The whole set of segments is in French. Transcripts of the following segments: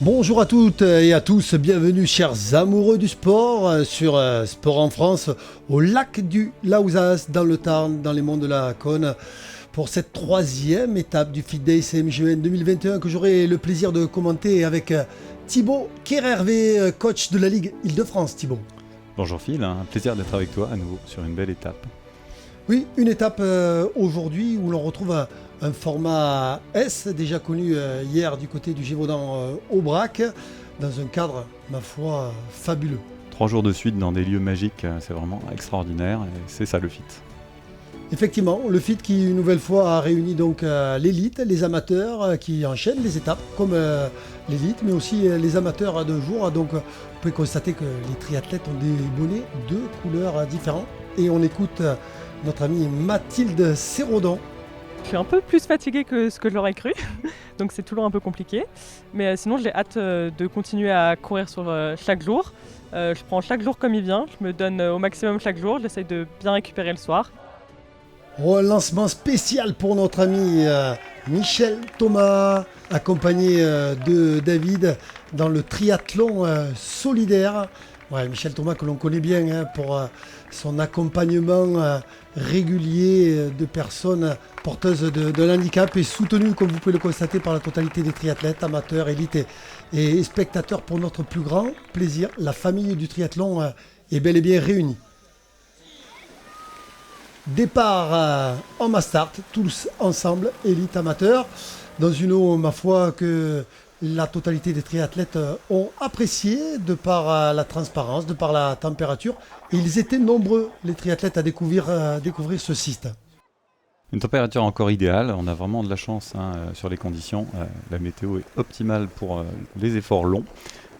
Bonjour à toutes et à tous, bienvenue chers amoureux du sport sur Sport en France au lac du Lausas dans le Tarn, dans les monts de la Cône pour cette troisième étape du Fit Day CMGN 2021 que j'aurai le plaisir de commenter avec Thibaut Kerhervé, coach de la Ligue Île-de-France. Thibaut. Bonjour Phil, un plaisir d'être avec toi à nouveau sur une belle étape. Oui, une étape aujourd'hui où l'on retrouve un format S, déjà connu hier du côté du Gévaudan Aubrac, dans un cadre, ma foi, fabuleux. 3 jours de suite dans des lieux magiques, c'est vraiment extraordinaire et c'est ça le FIT. Effectivement, le FIT qui une nouvelle fois a réuni donc l'élite, les amateurs qui enchaînent les étapes comme l'élite, mais aussi les amateurs de jour. Donc vous pouvez constater que les triathlètes ont des bonnets de couleurs différentes. Et on écoute notre amie Mathilde Sérodon. Je suis un peu plus fatiguée que ce que je l'aurais cru, donc c'est toujours un peu compliqué. Mais sinon, j'ai hâte de continuer à courir sur chaque jour. Je prends chaque jour comme il vient, je me donne au maximum chaque jour, j'essaye de bien récupérer le soir. Lancement spécial pour notre ami Michel Thomas, accompagné de David dans le triathlon solidaire. Ouais, Michel Thomas que l'on connaît bien pour son accompagnement régulier de personnes porteuses de handicap et soutenu, comme vous pouvez le constater, par la totalité des triathlètes, amateurs, élites et spectateurs. Pour notre plus grand plaisir, la famille du triathlon est bel et bien réunie. Départ en mass start, tous ensemble, élite amateur, dans une eau, ma foi, que la totalité des triathlètes ont apprécié de par la transparence, de par la température. Et ils étaient nombreux, les triathlètes, à découvrir ce site. Une température encore idéale, on a vraiment de la chance sur les conditions. La météo est optimale pour les efforts longs.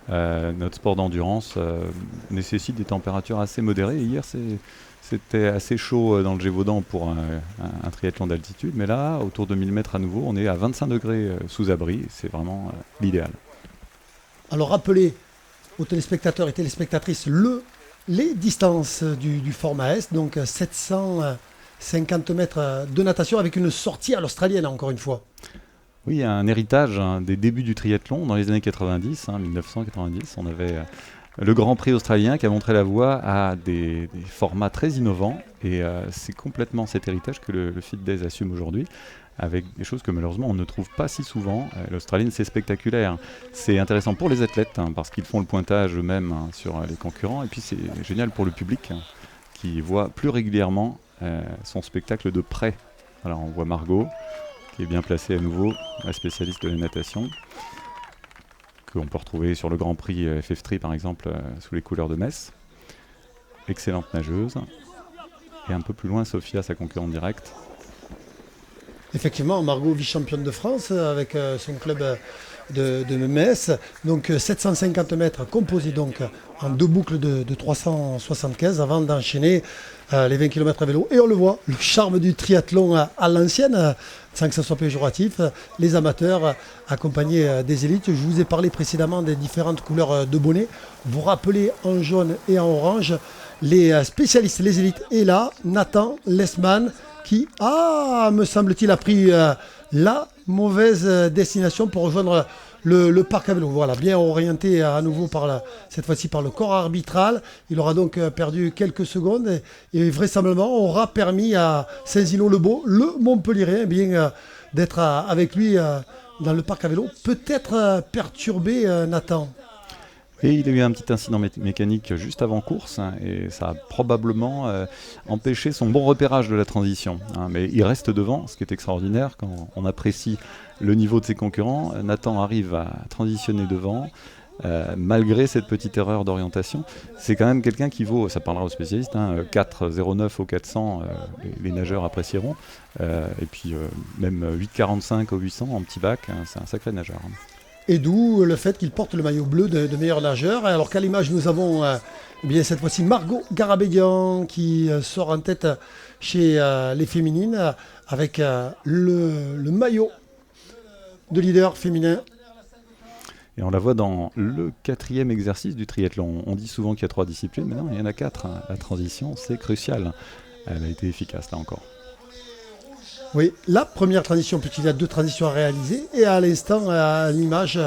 Notre sport d'endurance nécessite des températures assez modérées. Et hier, c'était assez chaud dans le Gévaudan pour un triathlon d'altitude, mais là, autour de 1000 mètres à nouveau, on est à 25 degrés sous abri, c'est vraiment l'idéal. Alors rappelez aux téléspectateurs et téléspectatrices les distances du format S, donc 750 mètres de natation avec une sortie à l'australienne encore une fois. Oui, un héritage des débuts du triathlon dans les années 90, 1990, on avait le Grand Prix australien qui a montré la voie à des formats très innovants et c'est complètement cet héritage que le Fit Days assume aujourd'hui avec des choses que malheureusement on ne trouve pas si souvent. L'Australienne, c'est spectaculaire, c'est intéressant pour les athlètes parce qu'ils font le pointage eux-mêmes sur les concurrents et puis c'est génial pour le public qui voit plus régulièrement son spectacle de près. Alors on voit Margot qui est bien placée à nouveau, la spécialiste de la natation, qu'on peut retrouver sur le Grand Prix FF3 par exemple, sous les couleurs de Metz. Excellente nageuse. Et un peu plus loin, Sophia, sa concurrente directe. Effectivement, Margot, vice-championne de France avec son club de Metz. Donc 750 mètres composés donc en 2 boucles de 375 avant d'enchaîner les 20 km à vélo. Et on le voit, le charme du triathlon à l'ancienne, sans que ce soit péjoratif, les amateurs accompagnés des élites. Je vous ai parlé précédemment des différentes couleurs de bonnets. Vous rappelez en jaune et en orange les spécialistes, les élites. Et là, Nathan Lesman qui, me semble-t-il, a pris la mauvaise destination pour rejoindre le parc à vélo. Voilà, bien orienté à nouveau cette fois-ci par le corps arbitral. Il aura donc perdu quelques secondes et vraisemblablement aura permis à Saint-Zino-le-Beau, le Montpellierais, d'être avec lui dans le parc à vélo. Peut-être perturbé, Nathan. Et il a eu un petit incident mécanique juste avant course et ça a probablement empêché son bon repérage de la transition. Mais il reste devant, ce qui est extraordinaire quand on apprécie le niveau de ses concurrents. Nathan arrive à transitionner devant malgré cette petite erreur d'orientation. C'est quand même quelqu'un qui vaut, ça parlera aux spécialistes, 4,09 au 400, les nageurs apprécieront. Et puis même 8,45 au 800 en petit bac, c'est un sacré nageur. Et d'où le fait qu'il porte le maillot bleu de meilleur nageur. Alors qu'à l'image, nous avons cette fois-ci Margot Garabédian qui sort en tête chez les féminines avec le maillot de leader féminin. Et on la voit dans le 4e exercice du triathlon. On dit souvent qu'il y a 3 disciplines, mais non, il y en a 4. La transition, c'est crucial. Elle a été efficace là encore. Oui, la première transition, puisqu'il y a 2 transitions à réaliser. Et à l'instant, à l'image,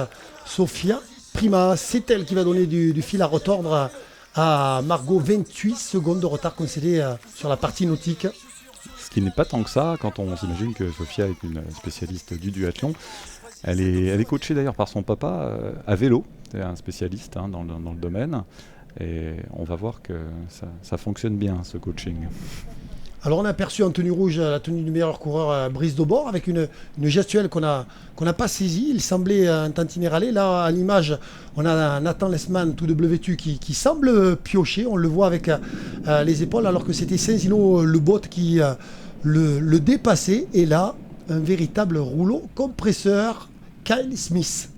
Sofia Prima, c'est elle qui va donner du fil à retordre à Margot. 28 secondes de retard concédé sur la partie nautique. Ce qui n'est pas tant que ça quand on s'imagine que Sofia est une spécialiste du duathlon. Elle est coachée d'ailleurs par son papa à vélo, c'est un spécialiste dans le domaine. Et on va voir que ça fonctionne bien, ce coaching. Alors on a aperçu en tenue rouge la tenue du meilleur coureur Brice Daubord avec une gestuelle qu'on n'a pas saisie. Il semblait un tantinet râler. Là à l'image on a Nathan Lesman tout WTU qui semble piocher. On le voit avec les épaules alors que c'était Saint-Zino le bot qui le dépassait. Et là un véritable rouleau compresseur, Kyle Smith.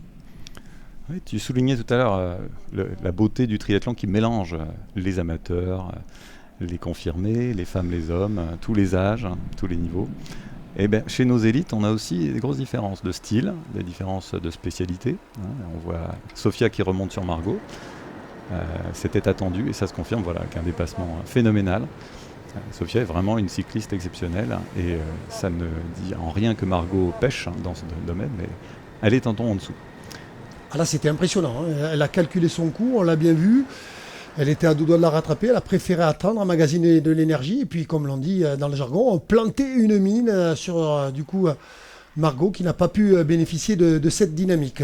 Oui, tu soulignais tout à l'heure la beauté du triathlon qui mélange les amateurs, les confirmés, les femmes, les hommes, tous les âges, tous les niveaux. Et bien, chez nos élites, on a aussi des grosses différences de style, des différences de spécialité. On voit Sofia qui remonte sur Margot. C'était attendu et ça se confirme avec un dépassement phénoménal. Sofia est vraiment une cycliste exceptionnelle et ça ne dit en rien que Margot pêche dans ce domaine, mais elle est un ton en dessous. Ah là c'était impressionnant, Elle a calculé son coup, on l'a bien vu. Elle était à 2 doigts de la rattraper, elle a préféré attendre, emmagasiner de l'énergie et puis comme l'on dit dans le jargon, planter une mine sur Margot qui n'a pas pu bénéficier de cette dynamique.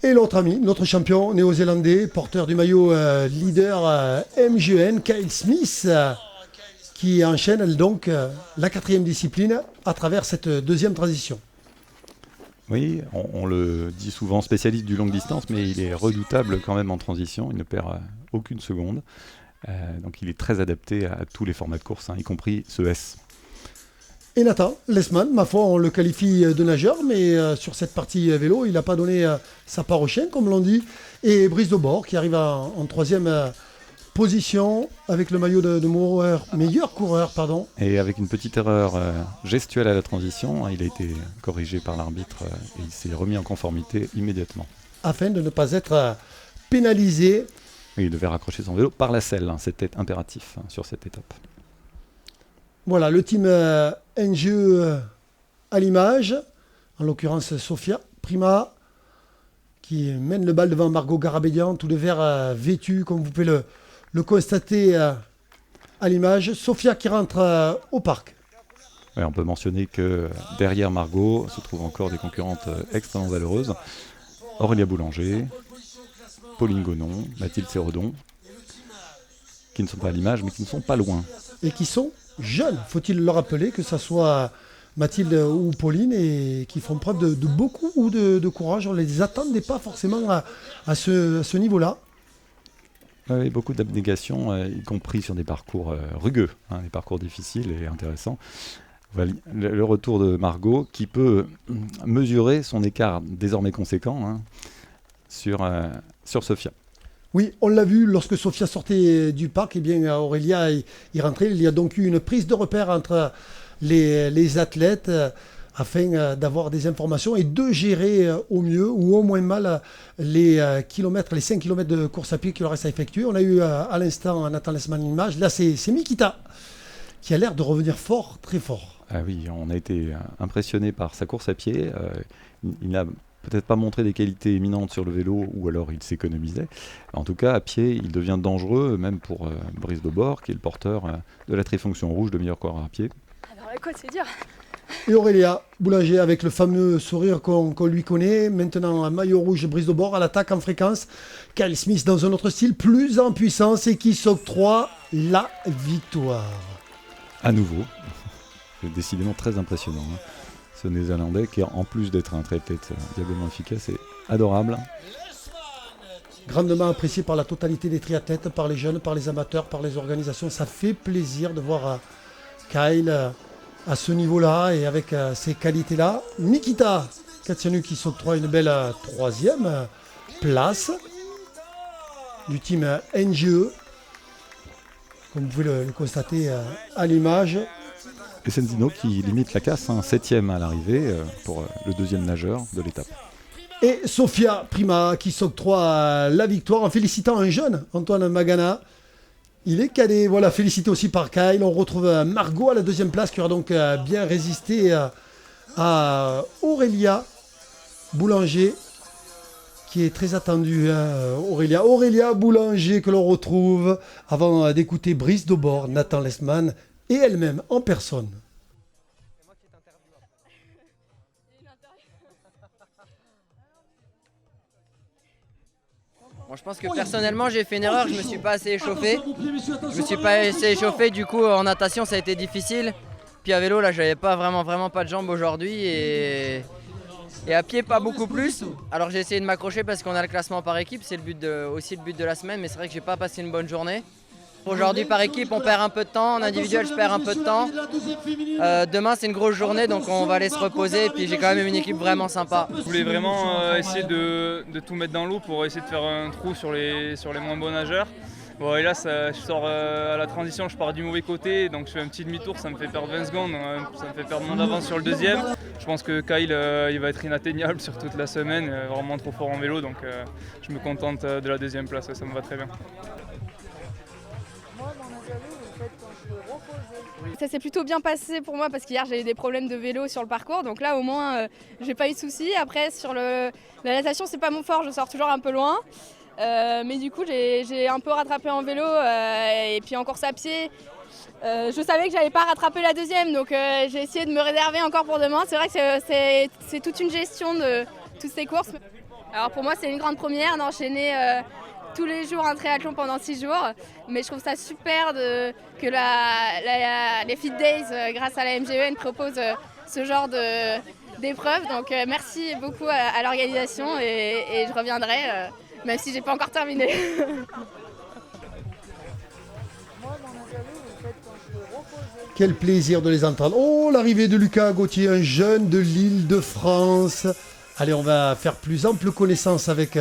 Et l'autre ami, notre champion néo-zélandais, porteur du maillot leader MGN, Kyle Smith, qui enchaîne donc la 4e discipline à travers cette 2e transition. Oui, on le dit souvent spécialiste du longue distance, mais il est redoutable quand même en transition, il ne perd aucune seconde. Donc il est très adapté à tous les formats de course, y compris ce S. Et Nathan Lesman, ma foi, on le qualifie de nageur, mais sur cette partie vélo, il n'a pas donné sa part au chien, comme l'on dit. Et Brice Daubord, qui arrive en 3e position, avec le maillot de meilleur coureur. Et avec une petite erreur gestuelle à la transition, il a été corrigé par l'arbitre et il s'est remis en conformité immédiatement. Afin de ne pas être pénalisé. Oui, il devait raccrocher son vélo par la selle, c'était impératif sur cette étape. Voilà, le team NGE à l'image, en l'occurrence Sofia Prima, qui mène le bal devant Margot Garabédian, tout de vert vêtu, comme vous pouvez le constater à l'image. Sofia qui rentre au parc. Ouais, on peut mentionner que derrière Margot se trouvent encore des concurrentes extrêmement valeureuses. Aurélia Boulanger, Pauline Gonon, Mathilde Sérodon, qui ne sont pas à l'image mais qui ne sont pas loin. Et qui sont jeunes, faut-il le rappeler, que ce soit Mathilde ou Pauline, et qui font preuve de beaucoup de courage. On ne les attendait pas forcément à ce niveau-là. Oui, beaucoup d'abnégation, y compris sur des parcours rugueux, des parcours difficiles et intéressants. Voilà, le retour de Margot qui peut mesurer son écart désormais conséquent sur Sofia. Oui, on l'a vu lorsque Sofia sortait du parc, Aurélia y rentrait. Il y a donc eu une prise de repère entre les athlètes afin d'avoir des informations et de gérer au mieux ou au moins mal les 5 km de course à pied qu'il leur reste à effectuer. On a eu à l'instant Nathan Lesman l'image. Là, c'est Mikita qui a l'air de revenir fort, très fort. Ah oui, on a été impressionné par sa course à pied. Il n'a peut-être pas montré des qualités éminentes sur le vélo, ou alors il s'économisait. En tout cas, à pied, il devient dangereux, même pour Brice Daubord, qui est le porteur de la trifonction rouge de meilleur coureur à pied. Alors écoute, c'est dur. Et Aurélia Boulanger avec le fameux sourire qu'on lui connaît. Maintenant, un maillot rouge, Brice Daubord à l'attaque en fréquence. Kyle Smith dans un autre style, plus en puissance et qui s'octroie la victoire. À nouveau, c'est décidément très impressionnant. Ce Néo-Zélandais qui, en plus d'être un triathlète diablement efficace, est adorable. Grandement apprécié par la totalité des triathlètes, par les jeunes, par les amateurs, par les organisations. Ça fait plaisir de voir Kyle à ce niveau-là et avec ces qualités-là. Nikita Katsianou qui s'octroie une belle 3e place du team NGE. Comme vous pouvez le constater à l'image. Et Senzino qui limite la casse, 7e à l'arrivée pour le 2e nageur de l'étape. Et Sofia Prima qui s'octroie la victoire en félicitant un jeune, Antoine Magana, Il est cadet. Voilà, félicité aussi par Kyle. On retrouve Margot à la deuxième place qui aura donc bien résisté à Aurélia Boulanger, qui est très attendue. Aurélia Boulanger que l'on retrouve avant d'écouter Brice Daubord, Nathan Lesman et elle-même en personne. Bon, je pense que personnellement j'ai fait une erreur, je me suis pas assez échauffé. Je me suis pas assez échauffé, du coup en natation ça a été difficile. Puis à vélo là j'avais pas vraiment pas de jambes aujourd'hui et à pied pas beaucoup plus. Alors j'ai essayé de m'accrocher parce qu'on a le classement par équipe, c'est aussi le but de la semaine, mais c'est vrai que j'ai pas passé une bonne journée. Aujourd'hui par équipe on perd un peu de temps, en individuel je perds un peu de temps. Demain c'est une grosse journée donc on va aller se reposer et puis j'ai quand même une équipe vraiment sympa. Je voulais vraiment essayer de tout mettre dans l'eau pour essayer de faire un trou sur les moins bons nageurs. Bon, et là je sors à la transition, je pars du mauvais côté, donc je fais un petit demi-tour, ça me fait perdre 20 secondes, ça me fait perdre mon avance sur le deuxième. Je pense que Kyle il va être inatteignable sur toute la semaine, vraiment trop fort en vélo, donc je me contente de la deuxième place, ça me va très bien. Ça s'est plutôt bien passé pour moi parce qu'hier j'ai eu des problèmes de vélo sur le parcours, donc là au moins j'ai pas eu de soucis. Après sur la natation c'est pas mon fort, je sors toujours un peu loin, mais du coup j'ai un peu rattrapé en vélo et puis en course à pied. Je savais que j'allais pas rattraper la deuxième, donc j'ai essayé de me réserver encore pour demain. C'est vrai que c'est toute une gestion de toutes ces courses. Alors pour moi c'est une grande première d'enchaîner tous les jours un triathlon pendant 6 jours, mais je trouve ça super que les Fit Days, grâce à la MGEN, proposent ce genre d'épreuve. Donc merci beaucoup à l'organisation et je reviendrai, même si j'ai pas encore terminé. Quel plaisir de les entendre. Oh, l'arrivée de Lucas Gauthier, un jeune de l'Île-de-France. Allez, on va faire plus ample connaissance avec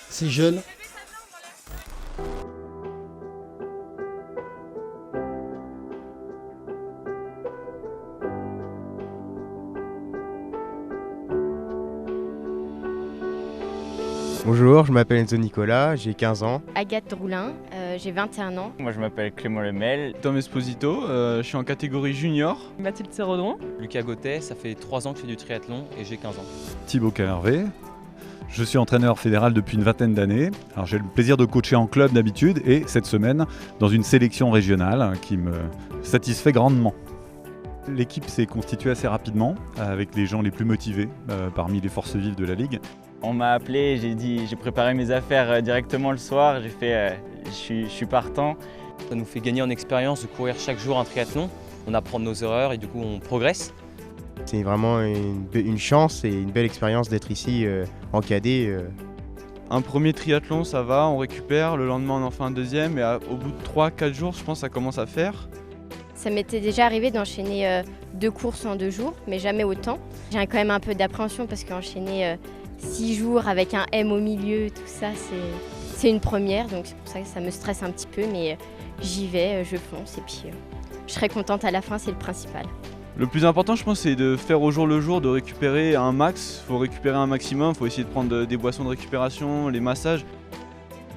ces jeunes. Bonjour, je m'appelle Enzo Nicolas, j'ai 15 ans. Agathe Roulin, j'ai 21 ans. Moi je m'appelle Clément Lemel. Tom Esposito, je suis en catégorie junior. Mathilde Serrodon. Lucas Gauthier, ça fait 3 ans que je fais du triathlon et j'ai 15 ans. Thibaut Calervé, je suis entraîneur fédéral depuis une vingtaine d'années. Alors j'ai le plaisir de coacher en club d'habitude et cette semaine dans une sélection régionale qui me satisfait grandement. L'équipe s'est constituée assez rapidement avec les gens les plus motivés parmi les forces vives de la Ligue. On m'a appelé, j'ai préparé mes affaires directement le soir, je suis partant. Ça nous fait gagner en expérience de courir chaque jour un triathlon. On apprend de nos erreurs et du coup on progresse. C'est vraiment une chance et une belle expérience d'être ici en cadet. Un premier triathlon ça va, on récupère, le lendemain on en fait un deuxième et au bout de 3-4 jours je pense que ça commence à faire. Ça m'était déjà arrivé d'enchaîner 2 courses en 2 jours, mais jamais autant. J'ai quand même un peu d'appréhension parce qu'enchaîner 6 jours avec un M au milieu, tout ça, c'est une première. Donc c'est pour ça que ça me stresse un petit peu, mais j'y vais, je fonce et puis je serai contente à la fin, c'est le principal. Le plus important, je pense, c'est de faire au jour le jour, de récupérer un max. Il faut récupérer un maximum, il faut essayer de prendre des boissons de récupération, les massages.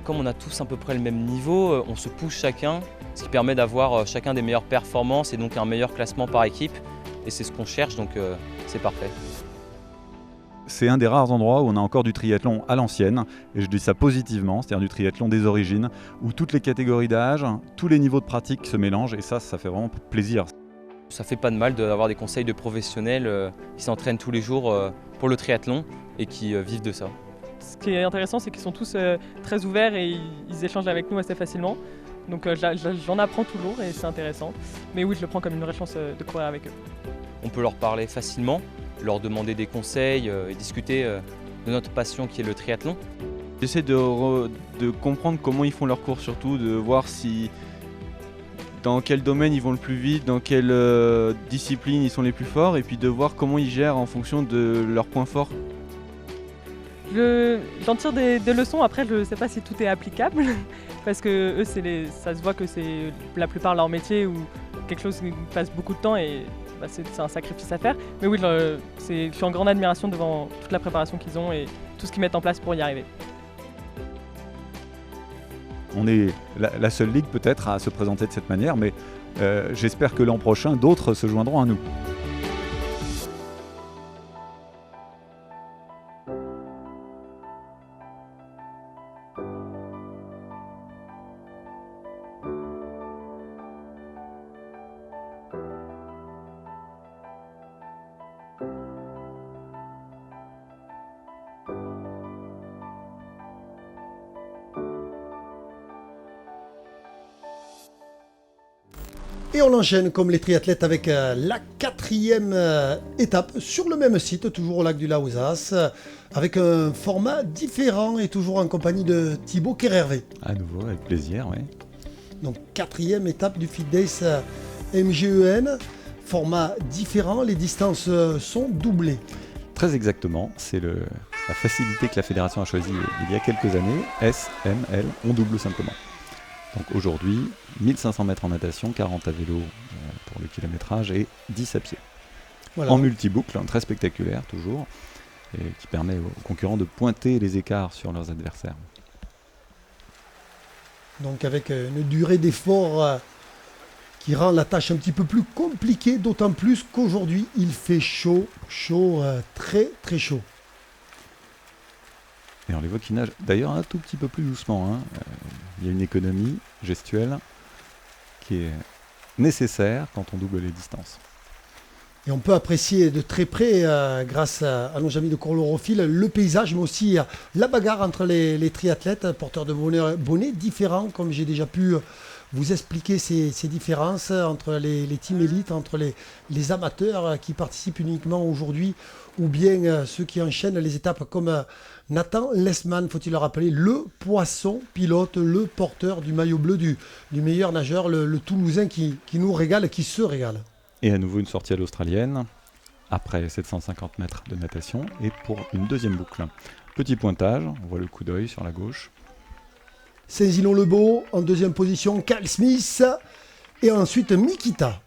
Comme on a tous à peu près le même niveau, on se pousse chacun, ce qui permet d'avoir chacun des meilleures performances et donc un meilleur classement par équipe. Et c'est ce qu'on cherche, donc c'est parfait. C'est un des rares endroits où on a encore du triathlon à l'ancienne, et je dis ça positivement, c'est-à-dire du triathlon des origines, où toutes les catégories d'âge, tous les niveaux de pratique se mélangent, et ça fait vraiment plaisir. Ça fait pas de mal d'avoir des conseils de professionnels qui s'entraînent tous les jours pour le triathlon et qui vivent de ça. Ce qui est intéressant, c'est qu'ils sont tous très ouverts et ils échangent avec nous assez facilement. Donc j'en apprends toujours et c'est intéressant. Mais oui, je le prends comme une vraie chance de courir avec eux. On peut leur parler facilement, leur demander des conseils et discuter de notre passion qui est le triathlon. J'essaie de comprendre comment ils font leur cours surtout, de voir dans quel domaine ils vont le plus vite, dans quelle discipline ils sont les plus forts, et puis de voir comment ils gèrent en fonction de leurs points forts. J'en tire des leçons, après je ne sais pas si tout est applicable, parce que eux ça se voit que c'est la plupart leur métier ou quelque chose qui passe beaucoup de temps et c'est un sacrifice à faire. Mais oui, je suis en grande admiration devant toute la préparation qu'ils ont et tout ce qu'ils mettent en place pour y arriver. On est la seule ligue peut-être à se présenter de cette manière, mais j'espère que l'an prochain, d'autres se joindront à nous. Et on enchaîne comme les triathlètes avec la 4e étape sur le même site, toujours au lac du Laouzas, avec un format différent et toujours en compagnie de Thibaut Kerhervé. À nouveau, avec plaisir, oui. Donc 4e étape du Fit Days MGEN, format différent, les distances sont doublées. Très exactement, c'est la facilité que la fédération a choisie il y a quelques années. S, M, L, on double simplement. Donc aujourd'hui, 1500 mètres en natation, 40 à vélo pour le kilométrage et 10 à pied. Voilà. En multiboucle, très spectaculaire toujours, et qui permet aux concurrents de pointer les écarts sur leurs adversaires. Donc avec une durée d'effort qui rend la tâche un petit peu plus compliquée, d'autant plus qu'aujourd'hui il fait chaud, très très chaud. Et on les voit qui nagent d'ailleurs un tout petit peu plus doucement. Il y a une économie gestuelle qui est nécessaire quand on double les distances. Et on peut apprécier de très près, grâce à nos amis de Courlorophile, le paysage, mais aussi la bagarre entre les triathlètes, porteurs de bonnets différents, comme j'ai déjà pu vous expliquer ces différences entre les teams élites, entre les amateurs qui participent uniquement aujourd'hui, ou bien ceux qui enchaînent les étapes comme Nathan Lesman, faut-il le rappeler, le poisson pilote, le porteur du maillot bleu du meilleur nageur, le Toulousain qui nous régale, qui se régale. Et à nouveau une sortie à l'australienne, après 750 mètres de natation, et pour une deuxième boucle. Petit pointage, on voit le coup d'œil sur la gauche. Saint-Zilon-le-Beau en deuxième position, Kyle Smith, et ensuite Mikita.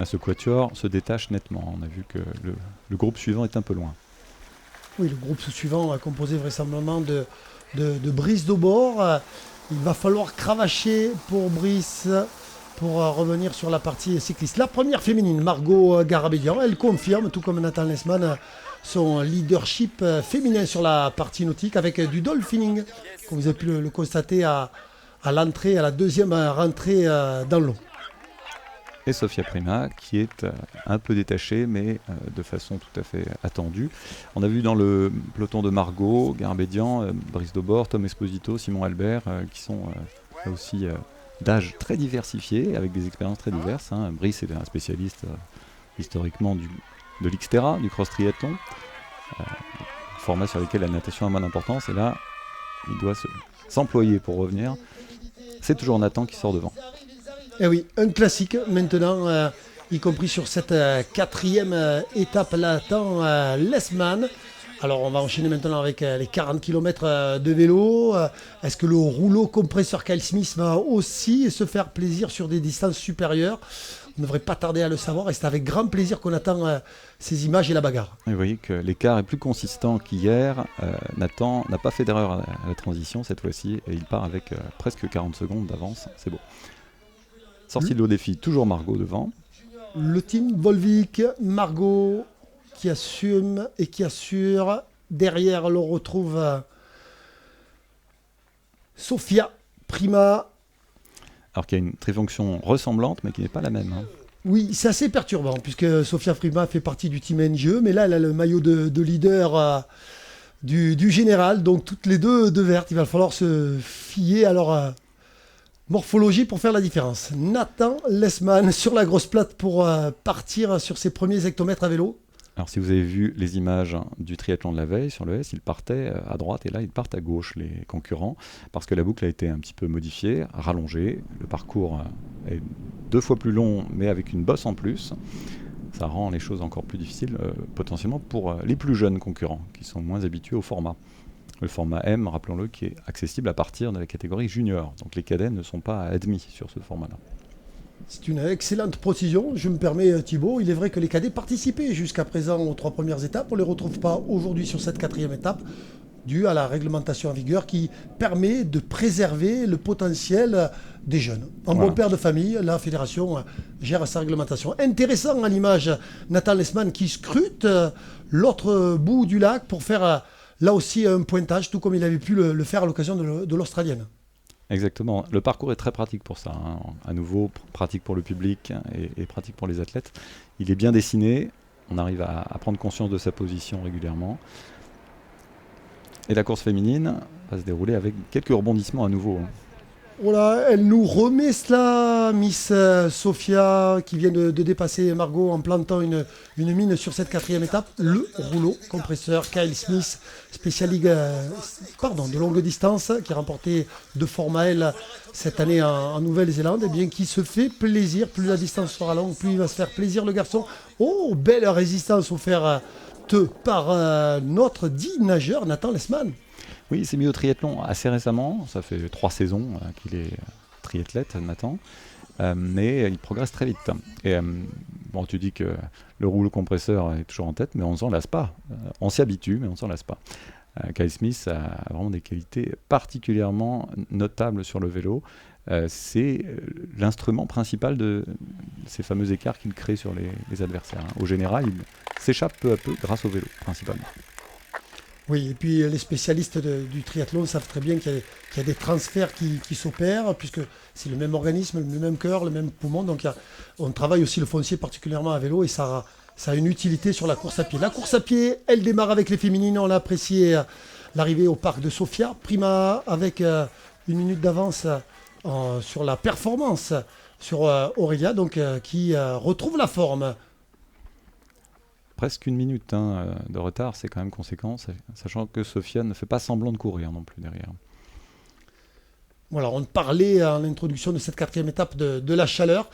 Ce quatuor se détache nettement, on a vu que le groupe suivant est un peu loin. Oui, le groupe suivant composé vraisemblablement de Brice Daubord. Il va falloir cravacher pour Brice pour revenir sur la partie cycliste. La première féminine, Margot Garabédian, elle confirme, tout comme Nathan Lesman, son leadership féminin sur la partie nautique avec du dolphining, comme vous avez pu le constater à l'entrée, à la deuxième rentrée dans l'eau. Et Sofia Prima qui est un peu détachée mais de façon tout à fait attendue. On a vu dans le peloton de Margot, Garabédian, Brice Daubord, Tom Esposito, Simon Albert qui sont là aussi d'âge très diversifié avec des expériences très diverses. Brice est un spécialiste historiquement de l'Xterra, du cross triathlon, format sur lequel la natation a moins d'importance et là il doit s'employer pour revenir. C'est toujours Nathan qui sort devant. Eh oui, un classique maintenant, y compris sur cette 4e étape, là attend Lesman. Alors on va enchaîner maintenant avec les 40 km de vélo. Est-ce que le rouleau compresseur Kyle Smith va aussi se faire plaisir sur des distances supérieures? On ne devrait pas tarder à le savoir et c'est avec grand plaisir qu'on attend ces images et la bagarre. Et vous voyez que l'écart est plus consistant qu'hier. Nathan n'a pas fait d'erreur à la transition cette fois-ci et il part avec presque 40 secondes d'avance, c'est beau. Sortie de l'eau des filles, toujours Margot devant. Le team Volvic, Margot qui assume et qui assure. Derrière, l'on retrouve Sofia Prima. Alors qu'il y a une trifonction ressemblante, mais qui n'est pas la même. Oui, c'est assez perturbant, puisque Sofia Prima fait partie du team NGE, mais là, elle a le maillot de leader du général, donc toutes les deux vertes. Il va falloir se fier à leur morphologie pour faire la différence. Nathan Lesman sur la grosse plate pour partir sur ses premiers hectomètres à vélo. Alors si vous avez vu les images du triathlon de la veille sur le S, ils partaient à droite et là ils partent à gauche les concurrents parce que la boucle a été un petit peu modifiée, rallongée. Le parcours est 2 fois plus long mais avec une bosse en plus. Ça rend les choses encore plus difficiles potentiellement pour les plus jeunes concurrents qui sont moins habitués au format. Le format M, rappelons-le, qui est accessible à partir de la catégorie junior. Donc les cadets ne sont pas admis sur ce format-là. C'est une excellente précision, je me permets Thibaut. Il est vrai que les cadets participaient jusqu'à présent aux 3 premières étapes. On ne les retrouve pas aujourd'hui sur cette 4e étape. dû à la réglementation en vigueur qui permet de préserver le potentiel des jeunes. En bon père de famille, la fédération gère sa réglementation. Intéressant à l'image, Nathan Lesman qui scrute l'autre bout du lac pour faire là aussi un pointage, tout comme il avait pu le faire à l'occasion de l'Australienne. Exactement. Le parcours est très pratique pour ça. À nouveau, pratique pour le public et pratique pour les athlètes. Il est bien dessiné. On arrive à prendre conscience de sa position régulièrement. Et la course féminine va se dérouler avec quelques rebondissements à nouveau. Voilà, elle nous remet cela, Miss Sophia, qui vient de dépasser Margot en plantant une mine sur cette 4e étape. Le rouleau compresseur Kyle Smith, spécial ligue de longue distance, qui a remporté 2 format L cette année en Nouvelle-Zélande, et bien qui se fait plaisir. Plus la distance sera longue, plus il va se faire plaisir le garçon. Oh, belle résistance offerte par notre dit nageur Nathan Lesman. Oui, il s'est mis au triathlon assez récemment. Ça fait 3 saisons qu'il est triathlète, Nathan. Mais il progresse très vite. Et tu dis que le rouleau compresseur est toujours en tête, mais on ne s'en lasse pas. On s'y habitue, mais on ne s'en lasse pas. Kyle Smith a vraiment des qualités particulièrement notables sur le vélo. C'est l'instrument principal de ces fameux écarts qu'il crée sur les adversaires. Au général, il s'échappe peu à peu grâce au vélo, principalement. Oui, et puis les spécialistes du triathlon savent très bien qu'il y a des transferts qui s'opèrent, puisque c'est le même organisme, le même cœur, le même poumon. Donc on travaille aussi le foncier particulièrement à vélo et ça a une utilité sur la course à pied. La course à pied, elle démarre avec les féminines. On a apprécié l'arrivée au parc de Sofia. Prima avec 1 minute d'avance sur la performance sur Aurélia, qui retrouve la forme. Presque 1 minute de retard, c'est quand même conséquent, sachant que Sofia ne fait pas semblant de courir non plus derrière. Voilà, on parlait en introduction de cette 4e étape de la chaleur.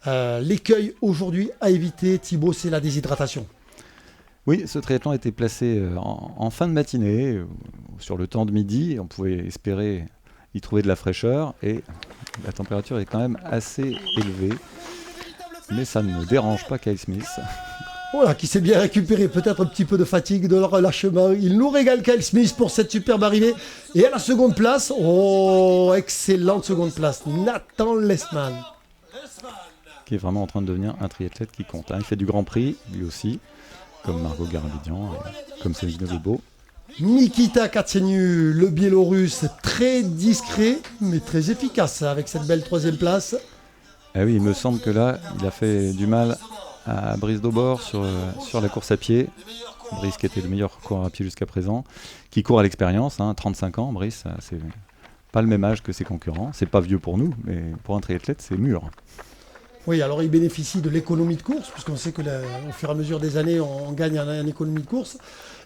L'écueil aujourd'hui à éviter, Thibaut, c'est la déshydratation. Oui, ce triathlon a été placé en fin de matinée, sur le temps de midi. On pouvait espérer y trouver de la fraîcheur et la température est quand même assez élevée. Mais ça ne dérange pas Kyle Smith. Voilà, qui s'est bien récupéré, peut-être un petit peu de fatigue, de relâchement. Il nous régale Kyle Smith pour cette superbe arrivée. Et à la seconde place, excellente seconde place, Nathan Lesman. Qui est vraiment en train de devenir un triathlète qui compte. Il fait du Grand Prix, lui aussi, comme Margot Garabedian, comme Céline Beau. Nikita Katseniu, le Biélorusse, très discret, mais très efficace avec cette belle 3e place. Ah oui, il me semble que là, il a fait du mal à Brice Daubord sur la course à pied. Brice qui était le meilleur coureur à pied jusqu'à présent, qui court à l'expérience, 35 ans. Brice, c'est pas le même âge que ses concurrents. C'est pas vieux pour nous, mais pour un triathlète, c'est mûr. Oui, alors il bénéficie de l'économie de course, puisqu'on sait qu'au fur et à mesure des années, on gagne en économie de course.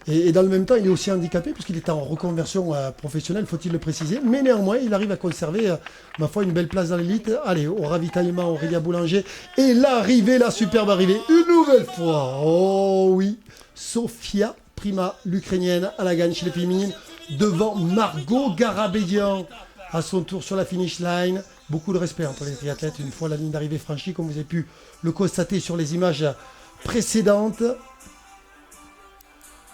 Et dans le même temps, il est aussi handicapé, puisqu'il est en reconversion professionnelle, faut-il le préciser. Mais néanmoins, il arrive à conserver, ma foi, une belle place dans l'élite. Allez, au ravitaillement, Aurélia Boulanger. Et l'arrivée, la superbe arrivée, une nouvelle fois. Oh oui, Sofia Prima, l'Ukrainienne, à la gagne chez les féminines, devant Margot Garabedian. À son tour sur la finish line. Beaucoup de respect entre les triathlètes une fois la ligne d'arrivée franchie, comme vous avez pu le constater sur les images précédentes.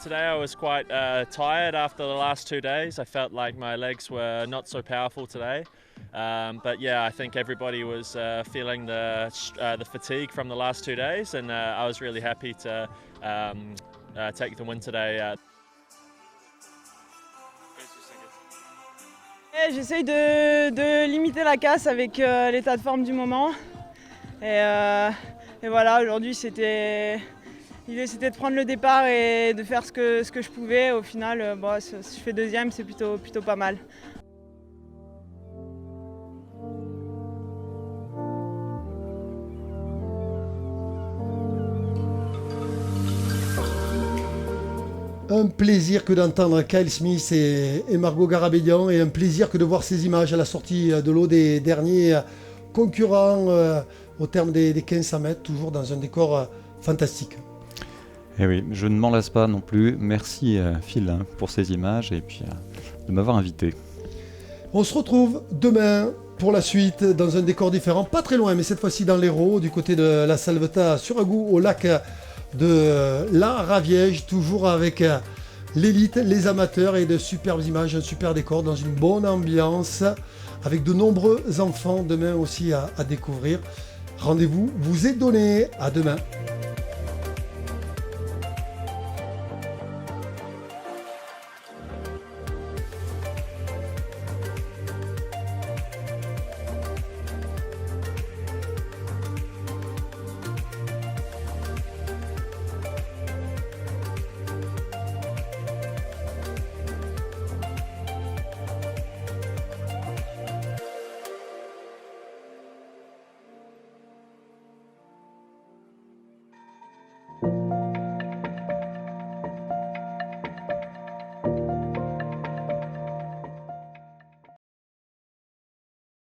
Today I was quite tired after the last 2 days. I felt like my legs were not so powerful today. But yeah, I think everybody was feeling the fatigue from the last 2 days, and I was really happy to take the win today. J'essaye de limiter la casse avec l'état de forme du moment. Et voilà, aujourd'hui l'idée c'était de prendre le départ et de faire ce que je pouvais. Au final, si je fais 2e, c'est plutôt pas mal. Un plaisir que d'entendre Kyle Smith et Margot Garabedian, et un plaisir que de voir ces images à la sortie de l'eau des derniers concurrents au terme des 1500 mètres, toujours dans un décor fantastique. Et oui, je ne m'en lasse pas non plus. Merci Phil pour ces images et puis de m'avoir invité. On se retrouve demain pour la suite dans un décor différent, pas très loin, mais cette fois-ci dans l'Hérault, du côté de la Salvetat sur Agou, au lac de la Raviège, toujours avec l'élite, les amateurs et de superbes images, un super décor dans une bonne ambiance avec de nombreux enfants demain aussi à découvrir. Rendez-vous vous est donné, à demain.